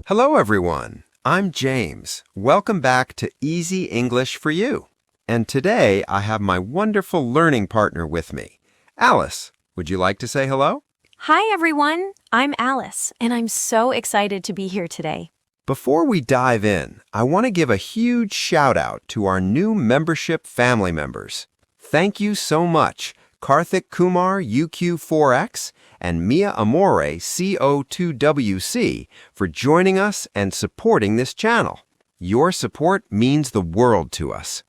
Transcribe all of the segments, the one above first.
Hello, everyone. I'm James. Welcome back to Easy English for You. And today I have my wonderful learning partner with me. Alice, would you like to say hello? Hi, everyone. I'm Alice, and I'm so excited to be here today. Before we dive in, I want to give a huge shout out to our new membership family members. Thank you so much, Karthik Kumar UQ4X and Mia Amore CO2WC, for joining us and supporting this channel. Your support means the world to us.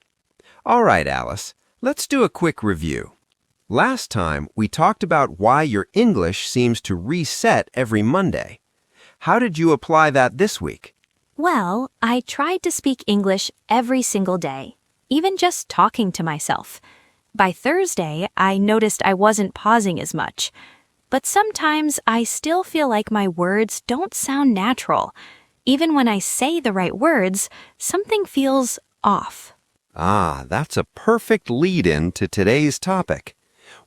All right, Alice, let's do a quick review. Last time, we talked about why your English seems to reset every Monday. How did you apply that this week? Well, I tried to speak English every single day, even just talking to myself. By Thursday, I noticed I wasn't pausing as much. But sometimes I still feel like my words don't sound natural. Even when I say the right words, something feels off. That's a perfect lead-in to today's topic.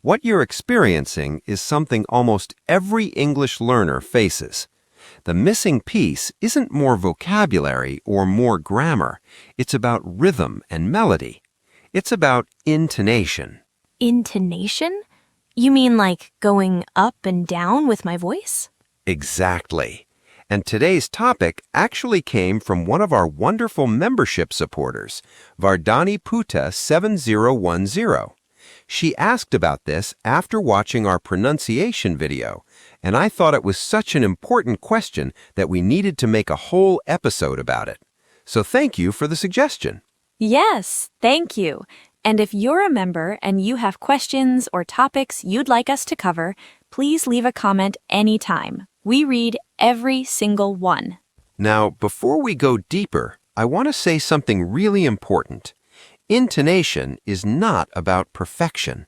What you're experiencing is something almost every English learner faces. The missing piece isn't more vocabulary or more grammar. It's about rhythm and melody. It's about intonation. Intonation? You mean like going up and down with my voice? Exactly. And today's topic actually came from one of our wonderful membership supporters, Vardani Puta 7010. She asked about this after watching our pronunciation video, and I thought it was such an important question that we needed to make a whole episode about it. So thank you for the suggestion. Yes, thank you. And if you're a member and you have questions or topics you'd like us to cover, please leave a comment anytime. We read every single one. Now, before we go deeper, I want to say something really important. Intonation is not about perfection.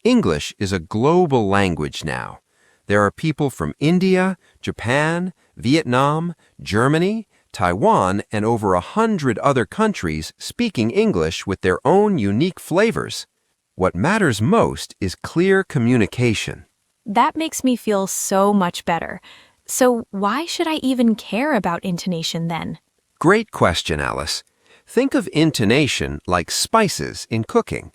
English is a global language now. There are people from India, Japan, Vietnam, Germany, Taiwan, and over 100 other countries speaking English with their own unique flavors. What matters most is clear communication. That makes me feel so much better. So why should I even care about intonation then? Great question, Alice. Think of intonation like spices in cooking.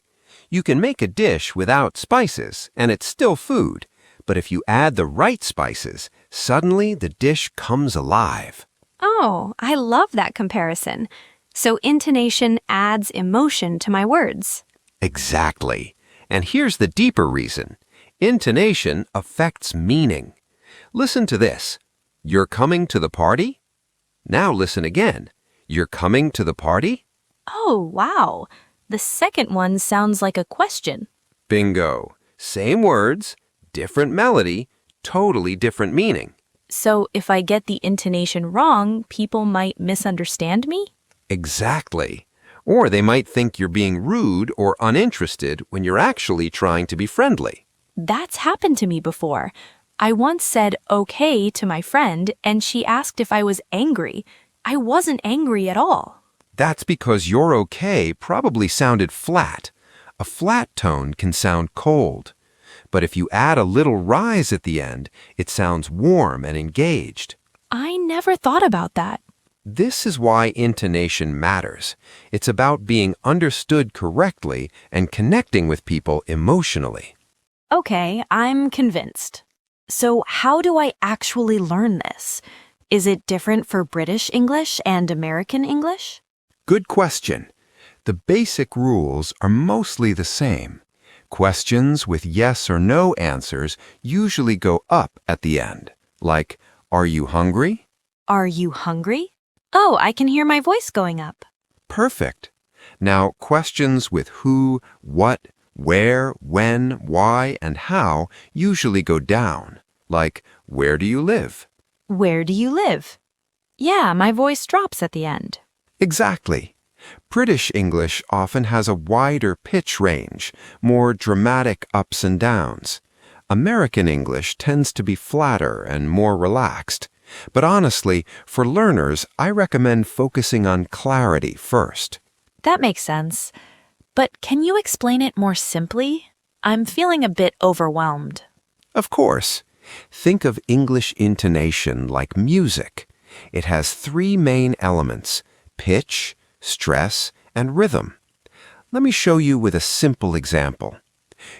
You can make a dish without spices, and it's still food. But if you add the right spices, suddenly the dish comes alive. Oh, I love that comparison. So intonation adds emotion to my words. Exactly. And here's the deeper reason. Intonation affects meaning. Listen to this. You're coming to the party? Now listen again. You're coming to the party? Oh, wow. The second one sounds like a question. Bingo. Same words, different melody, totally different meaning. So if I get the intonation wrong, people might misunderstand me? Exactly. Or they might think you're being rude or uninterested when you're actually trying to be friendly. That's happened to me before. I once said okay to my friend, and she asked if I was angry. I wasn't angry at all. That's because your okay probably sounded flat. A flat tone can sound cold. But if you add a little rise at the end, it sounds warm and engaged. I never thought about that. This is why intonation matters. It's about being understood correctly and connecting with people emotionally. Okay, I'm convinced. So how do I actually learn this? Is it different for British English and American English? Good question. The basic rules are mostly the same. Questions with yes or no answers usually go up at the end, like, are you hungry? Are you hungry? Oh, I can hear my voice going up. Perfect. Now, questions with who, what, where, when, why, and how usually go down, like, where do you live? Where do you live? Yeah, my voice drops at the end. Exactly. British English often has a wider pitch range, more dramatic ups and downs. American English tends to be flatter and more relaxed. But honestly, for learners, I recommend focusing on clarity first. That makes sense. But can you explain it more simply? I'm feeling a bit overwhelmed. Of course. Think of English intonation like music. It has three main elements: pitch, stress, and rhythm. Let me show you with a simple example.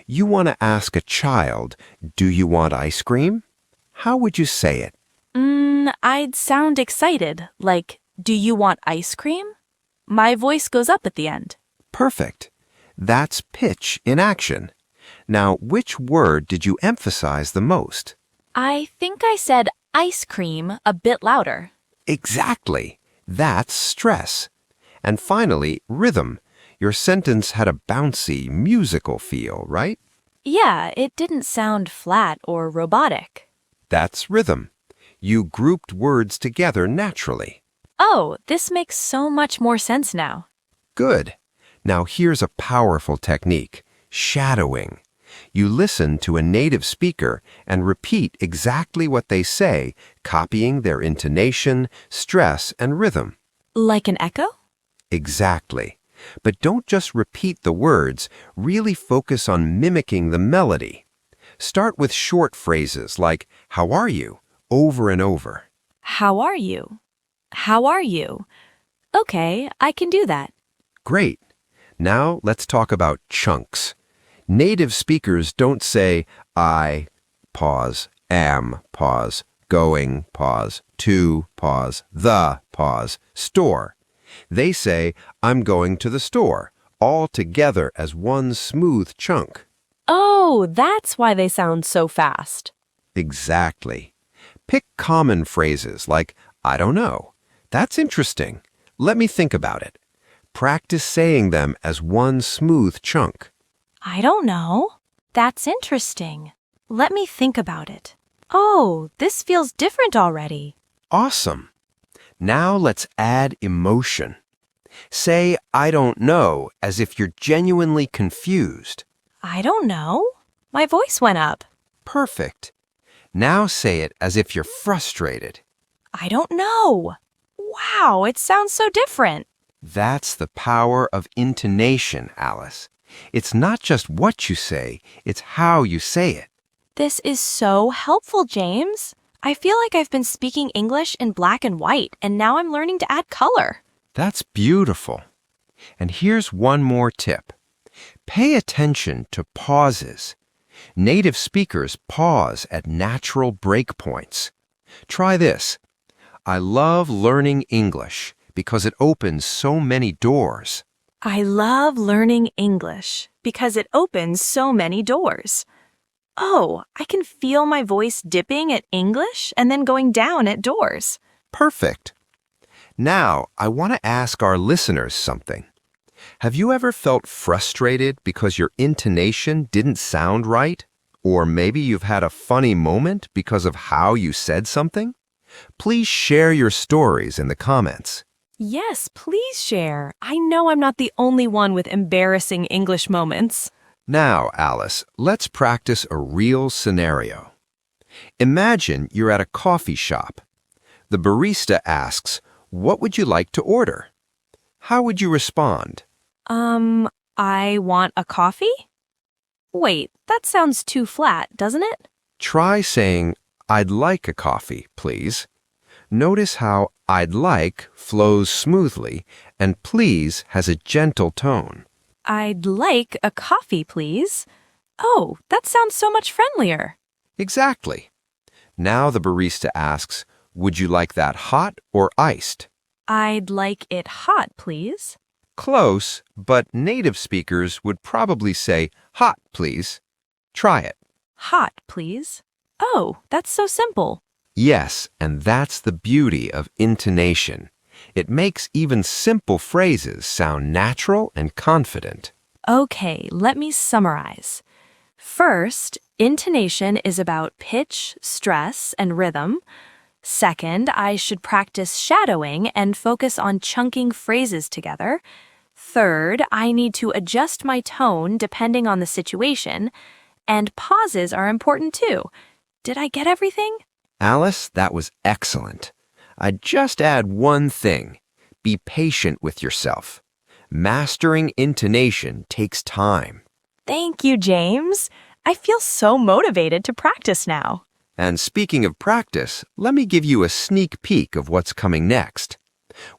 You want to ask a child, "Do you want ice cream?" How would you say it? I'd sound excited, like, do you want ice cream? My voice goes up at the end. Perfect. That's pitch in action. Now, which word did you emphasize the most? I think I said ice cream a bit louder. Exactly. That's stress. And finally, rhythm. Your sentence had a bouncy, musical feel, right? Yeah, it didn't sound flat or robotic. That's rhythm. You grouped words together naturally. Oh, this makes so much more sense now. Good. Now here's a powerful technique: shadowing. You listen to a native speaker and repeat exactly what they say, copying their intonation, stress, and rhythm. Like an echo? Exactly. But don't just repeat the words, really focus on mimicking the melody. Start with short phrases like, "How are you?" over and over. How are you? How are you? Okay, I can do that. Great. Now let's talk about chunks. Native speakers don't say, "I, pause, am, pause, going, pause, to, pause, the, pause, store." They say, "I'm going to the store," all together as one smooth chunk. Oh, that's why they sound so fast. Exactly. Pick common phrases like, "I don't know. That's interesting. Let me think about it." Practice saying them as one smooth chunk. I don't know. That's interesting. Let me think about it. Oh, this feels different already. Awesome. Now let's add emotion. Say, "I don't know," as if you're genuinely confused. I don't know. My voice went up. Perfect. Now say it as if you're frustrated. I don't know. Wow, it sounds so different. That's the power of intonation, Alice. It's not just what you say, it's how you say it. This is so helpful, James. I feel like I've been speaking English in black and white, and now I'm learning to add color. That's beautiful. And here's one more tip. Pay attention to pauses. Native speakers pause at natural breakpoints. Try this. "I love learning English because it opens so many doors." I love learning English because it opens so many doors. Oh, I can feel my voice dipping at English and then going down at doors. Perfect. Now, I want to ask our listeners something. Have you ever felt frustrated because your intonation didn't sound right? Or maybe you've had a funny moment because of how you said something? Please share your stories in the comments. Yes, please share. I know I'm not the only one with embarrassing English moments. Now, Alice, let's practice a real scenario. Imagine you're at a coffee shop. The barista asks, "What would you like to order?" How would you respond? I want a coffee? Wait, that sounds too flat, doesn't it? Try saying, "I'd like a coffee, please." Notice how "I'd like" flows smoothly and "please" has a gentle tone. I'd like a coffee, please. Oh, that sounds so much friendlier. Exactly. Now the barista asks, "Would you like that hot or iced?" I'd like it hot, please. Close, but native speakers would probably say, "Hot, please." Try it. Hot, please. Oh, that's so simple. Yes, and that's the beauty of intonation. It makes even simple phrases sound natural and confident. Okay, let me summarize. First, intonation is about pitch, stress, and rhythm. Second, I should practice shadowing and focus on chunking phrases together. Third, I need to adjust my tone depending on the situation. And pauses are important too. Did I get everything? Alice, that was excellent. I'd just add one thing. Be patient with yourself. Mastering intonation takes time. Thank you, James. I feel so motivated to practice now. And speaking of practice, let me give you a sneak peek of what's coming next.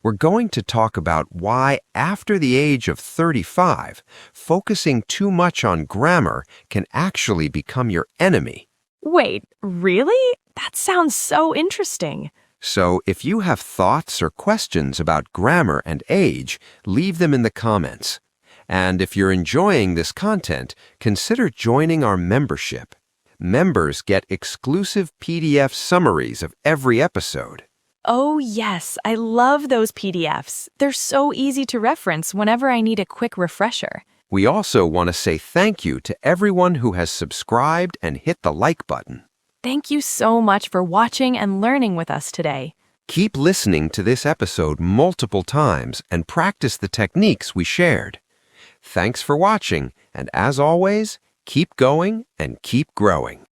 We're going to talk about why, after the age of 35, focusing too much on grammar can actually become your enemy. Wait, really? That sounds so interesting. So, if you have thoughts or questions about grammar and age, leave them in the comments. And if you're enjoying this content, consider joining our membership. Members get exclusive PDF summaries of every episode. Oh, yes, I love those PDFs. They're so easy to reference whenever I need a quick refresher. We also want to say thank you to everyone who has subscribed and hit the like button. Thank you so much for watching and learning with us today. Keep listening to this episode multiple times and practice the techniques we shared. Thanks for watching, and as always, keep going and keep growing.